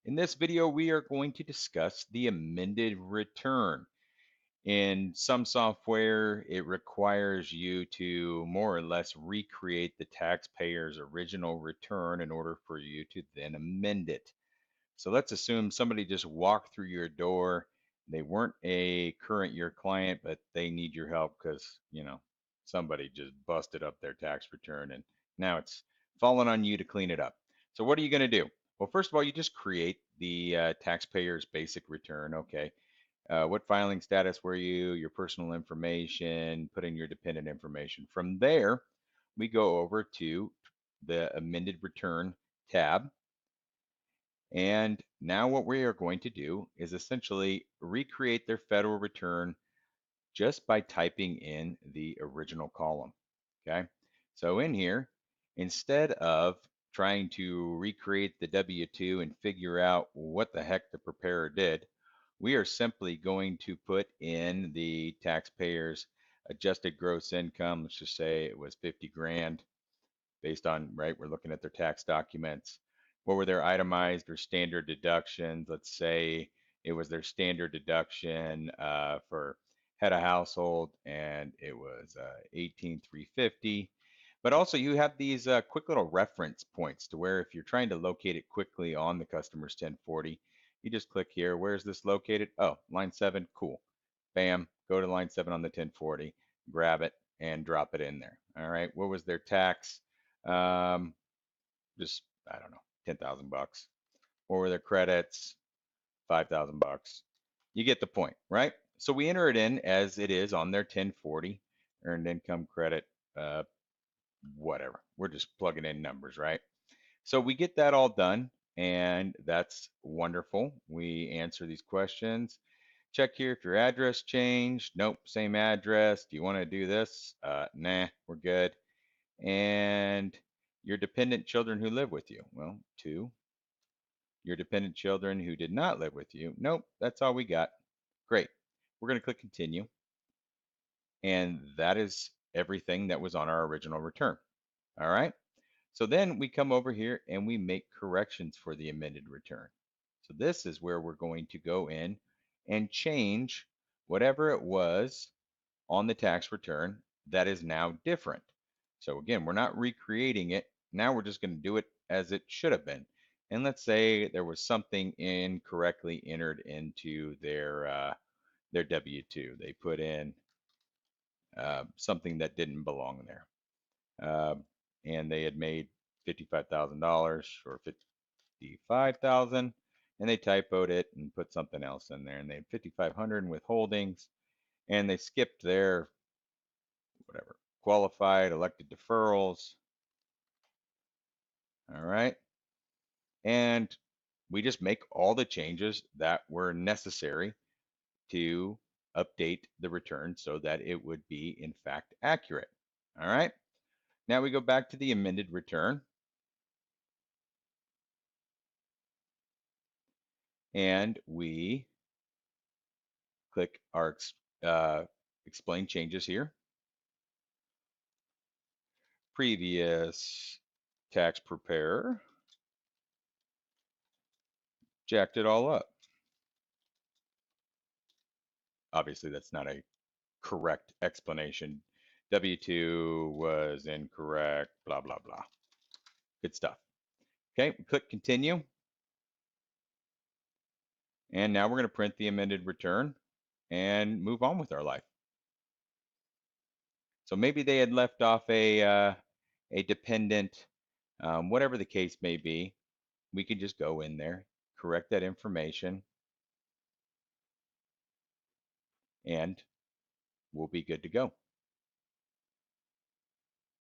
In this video, we are going to discuss the amended return. In some software, it requires you to more or less recreate the taxpayer's original return in order for you to then amend it. So let's assume somebody just walked through your door. They weren't a current year client, but they need your help because, somebody just busted up their tax return and now it's fallen on you to clean it up. So what are you going to do? Well, first of all, you just create the taxpayer's basic return. Okay. What filing status were you? Your personal information, put in your dependent information. From there, we go over to the amended return tab. And now what we are going to do is essentially recreate their federal return just by typing in the original column. Okay. So in here, instead of trying to recreate the W-2 and figure out what the heck the preparer did, we are simply going to put in the taxpayer's adjusted gross income. Let's just say it was 50 grand based on, right, we're looking at their tax documents. What were their itemized or standard deductions? Let's say it was their standard deduction for head of household and it was 18,350. But also you have these quick little reference points to where if you're trying to locate it quickly on the customer's 1040, you just click here. Where's this located? Oh, line 7, cool. Bam, go to line 7 on the 1040, grab it and drop it in there. All right, what was their tax? Um, just I don't know, 10,000 bucks. What were their credits? 5,000 bucks. You get the point, right? So we enter it in as it is on their 1040 earned income credit, uh, whatever. We're just plugging in numbers, right? So we get that all done, and that's wonderful. We answer these questions. Check here if your address changed. Nope, same address. Do you want to do this? Nah, we're good. And your dependent children who live with you. Well, 2. Your dependent children who did not live with you. Nope, that's all we got. Great. We're going to click continue. And that is everything that was on our original return. All right. So then we come over here and we make corrections for the amended return. So this is where we're going to go in and change whatever it was on the tax return that is now different. So again, we're not recreating it. Now we're just going to do it as it should have been. And let's say there was something incorrectly entered into their W-2. They put in something that didn't belong there, uh, and they had made $55,000 or 55,000, and they typoed it and put something else in there, and they had 5,500 in withholdings, and they skipped their whatever qualified elected deferrals. All right. And we just make all the changes that were necessary to update the return so that it would be in fact accurate. All right. Now we go back to the amended return and we click our explain changes here. Previous tax preparer jacked it all up. Obviously, that's not a correct explanation. W-2 was incorrect, blah, blah, blah. Good stuff. Okay, click continue. And now we're going to print the amended return and move on with our life. So maybe they had left off a dependent, whatever the case may be. We can just go in there, correct that information, and we'll be good to go.